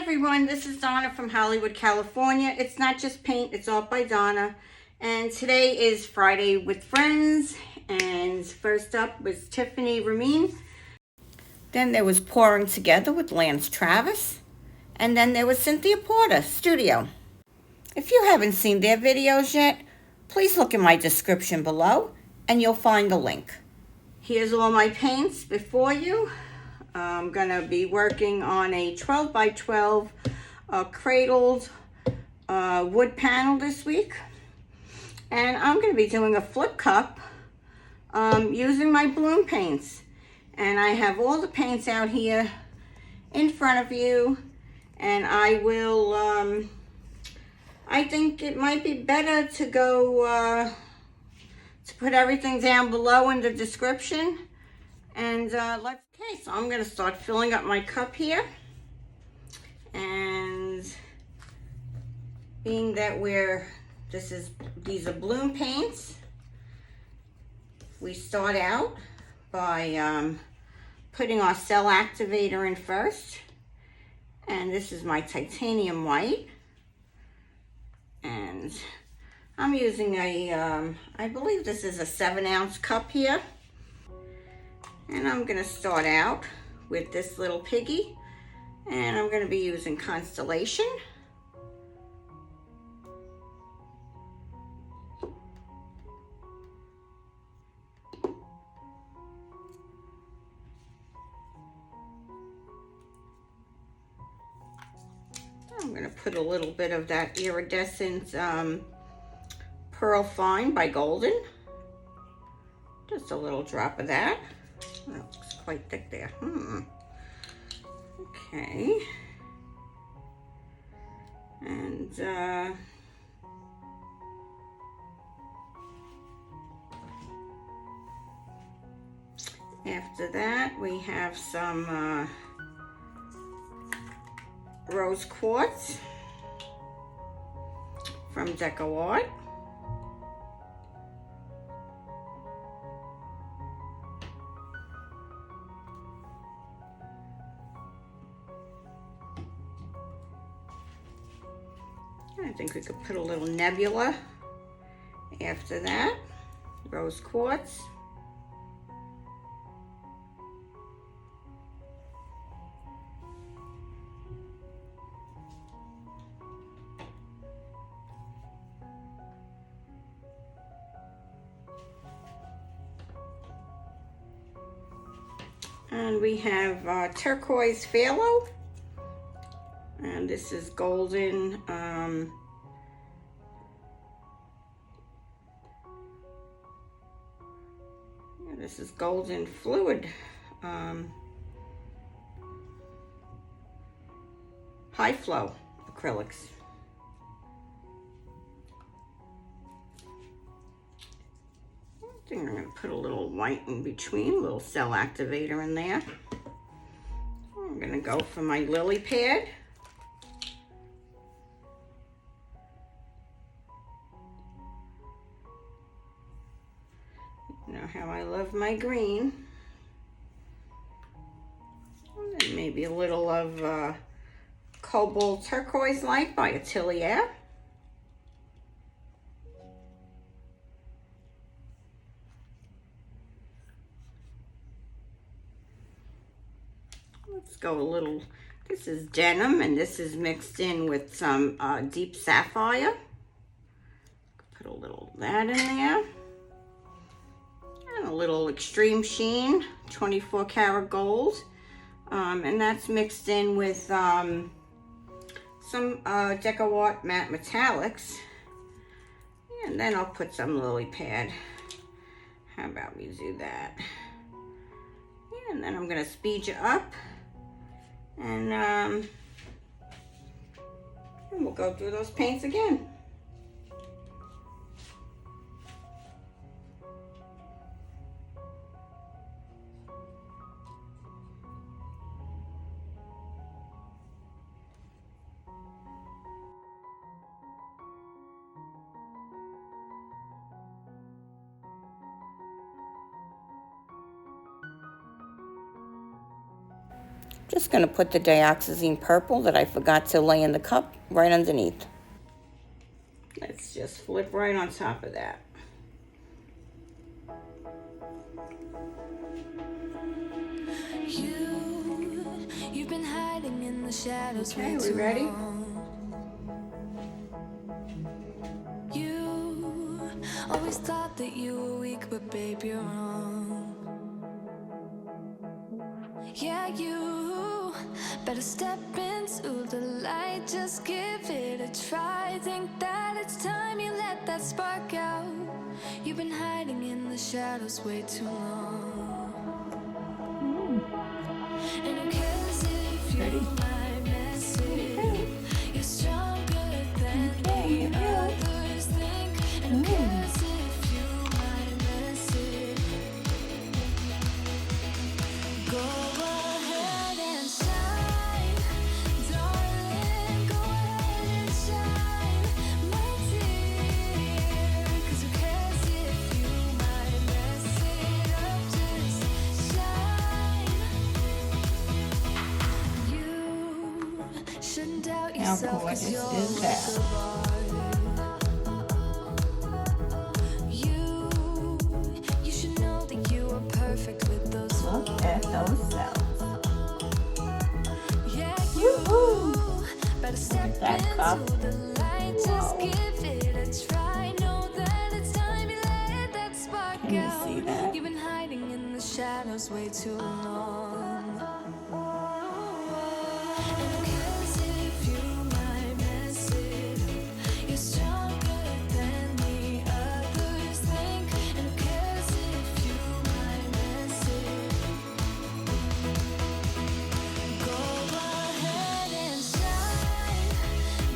everyone, this is Donna from Hollywood, California. It's not just paint, it's art by Donna. And today is Friday with Friends. And first up was Tiffany Remijn. Then there was Pouring Together with Lance Travis. And then there was Cynthia Porter, Studio. If you haven't seen their videos yet, please look in my description below and you'll find the link. Here's all my paints before you. I'm gonna be working on a 12 by 12 cradled wood panel this week. And I'm gonna be doing a flip cup using my bloom paints. And I have all the paints out here in front of you. And I will, I think it might be better to go, to put everything down below in the description. And okay, so I'm gonna start filling up my cup here. And being that these are bloom paints, we start out by putting our cell activator in first. And this is my titanium white. And I'm using I believe this is a 7-ounce cup here. And I'm gonna start out with this little piggy. And I'm gonna be using Constellation. I'm gonna put a little bit of that iridescent Pearl Fine by Golden. Just a little drop of that. That looks quite thick there. Okay. And after that, we have some rose quartz from Deco Art. I think we could put a little nebula after that. Rose quartz. And we have turquoise phthalo. And this is golden, this is golden fluid, high flow acrylics. I think I'm gonna put a little white in between, a little cell activator in there. I'm gonna go for my lily pad. You know how I love my green. And then maybe a little of Cobalt Turquoise Light by Atelier. Let's go a little, this is denim and this is mixed in with some deep sapphire. Put a little of that in there. And a little Extreme Sheen, 24 karat gold. And that's mixed in with some Deco Art matte metallics. And then I'll put some lily pad. How about we do that? And then I'm gonna speed you up. And we'll go through those paints again. Just going to put the dioxazine purple that I forgot to lay in the cup right underneath. Let's just flip right on top of that. You've been hiding in the shadows. Okay, we ready? You always thought that you were weak, but babe, you're wrong. Yeah, you better step into the light, just give it a try. Think that it's time you let that spark out. You've been hiding in the shadows way too long. And who cares if you might miss it? You're stronger than the others think. And who cares if you might miss it? Go ahead and shine, darling. Go ahead and shine, my dear. 'Cause who cares if you might mess it up? Just shine. You shouldn't doubt yourself, 'cause you're worth of art. You should know that you are perfect with those flaws. Look at those cells. Yeah, you better step that cup. into the light. Just give it a try. Know that it's time you let that spark Can you out. see that? You've been hiding in the shadows way too long. And who cares if you might mess it up? You're stronger than the others think. And who cares if you might mess it up? Go ahead and shine,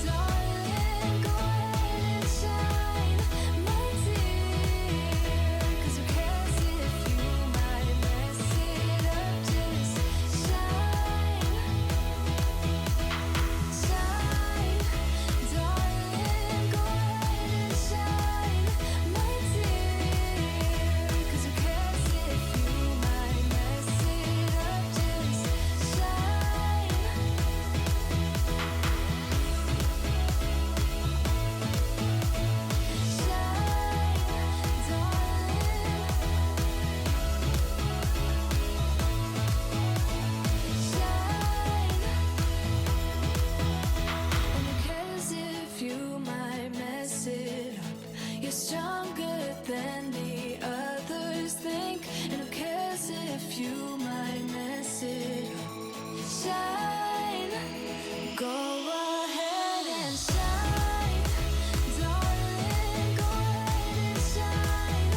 darling. Go ahead and shine, my dear. 'Cause who cares if you might mess it up? Just shine, shine, darling. Go ahead and shine, my dear. 'Cause who cares if you might mess it up? Just shine. You're stronger than the others think. And who cares if you might mess it up? Shine. Go ahead and shine, darling. Go ahead and shine,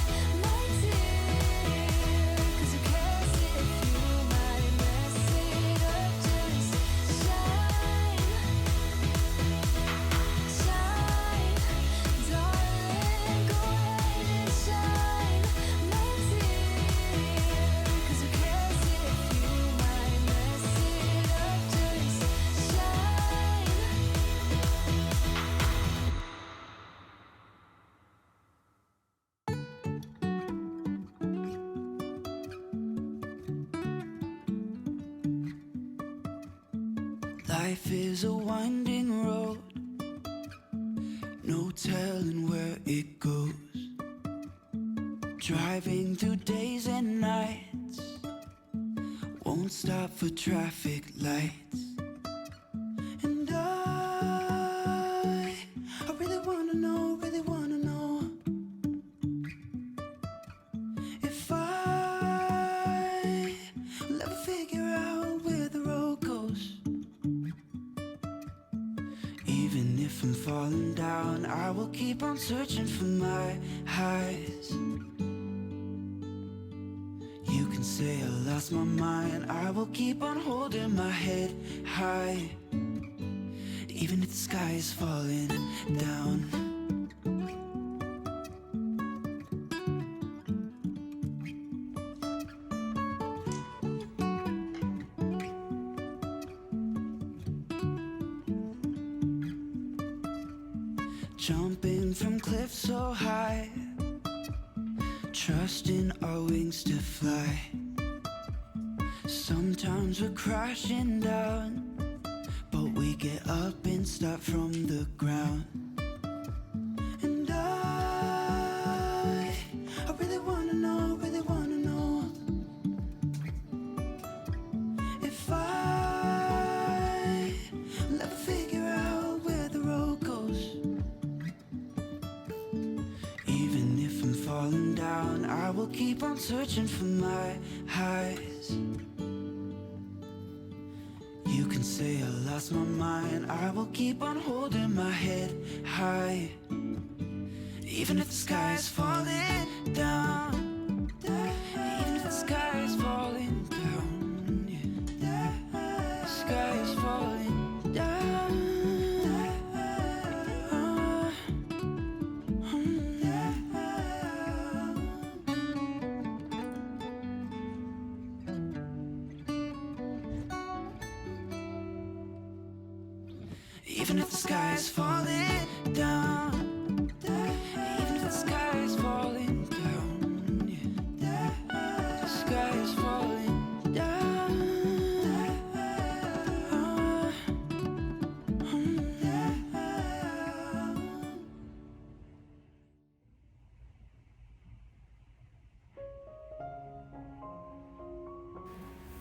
my dear. 'Cause who cares if you might mess it up? Just shine, shine, darling. Go ahead and shine, my dear. 'Cause who cares if you might mess it up? Just shine. Life is a winding road, no telling where it goes. Driving through days and nights, won't stop for traffic lights. And I really wanna know if I will ever figure out where the road goes. Even if I'm falling down, I will keep on searching for my highs. You can say I lost my mind, I will keep on holding my head high. Even if the sky is falling down. Jumping from cliffs so high, trusting our wings to fly. Sometimes we're crashing down, but we get up and start from the ground. And I really wanna know if I'll ever figure out where the road goes. Even if I'm falling down, I will keep on searching for my highs. You can say I lost my mind, I will keep on holding my head high. Even if the sky is falling down, even if the sky is falling down, yeah. The sky is falling down. Even if the sky is falling down, even if the sky is falling down, yeah. The sky is falling down.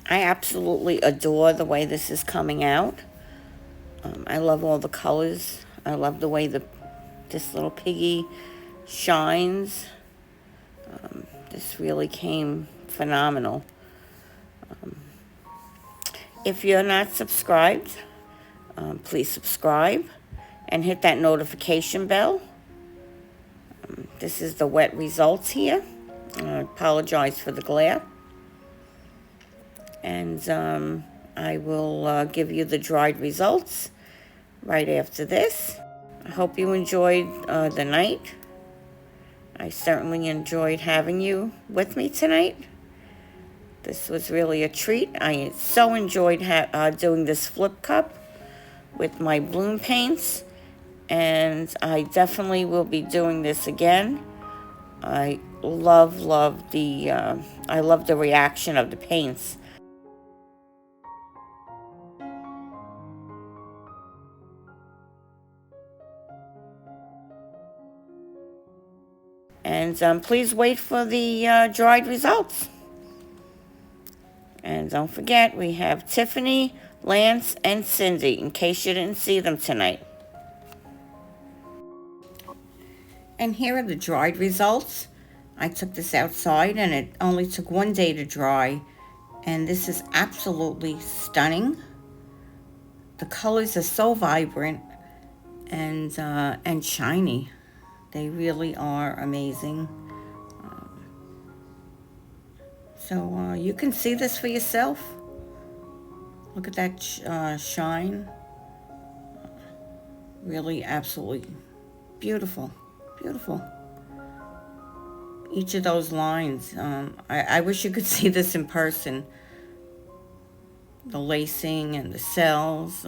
I absolutely adore the way this is coming out. I love all the colors. I love the way this little piggy shines. This really came phenomenal. If you're not subscribed, please subscribe and hit that notification bell. This is the wet results here. I apologize for the glare. And I will give you the dried results right after this. I hope you enjoyed the night. I certainly enjoyed having you with me tonight. This was really a treat. I so enjoyed doing this flip cup with my bloom paints, and I definitely will be doing this again. I love the reaction of the paints. And please wait for the dried results. And don't forget, we have Tiffany, Lance, and Cindy, in case you didn't see them tonight. And here are the dried results. I took this outside, and it only took 1 day to dry. And this is absolutely stunning. The colors are so vibrant and shiny. They really are amazing. So you can see this for yourself. Look at that shine. Really, absolutely beautiful. Beautiful. Each of those lines. I wish you could see this in person. The lacing and the cells.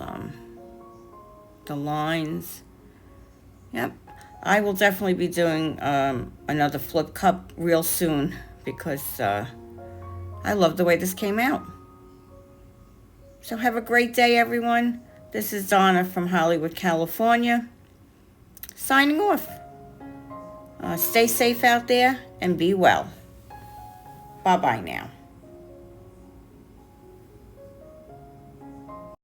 The lines. Yep. I will definitely be doing another flip cup real soon because I love the way this came out. So have a great day, everyone. This is Donna from Hollywood, California, signing off. Stay safe out there and be well. Bye-bye now.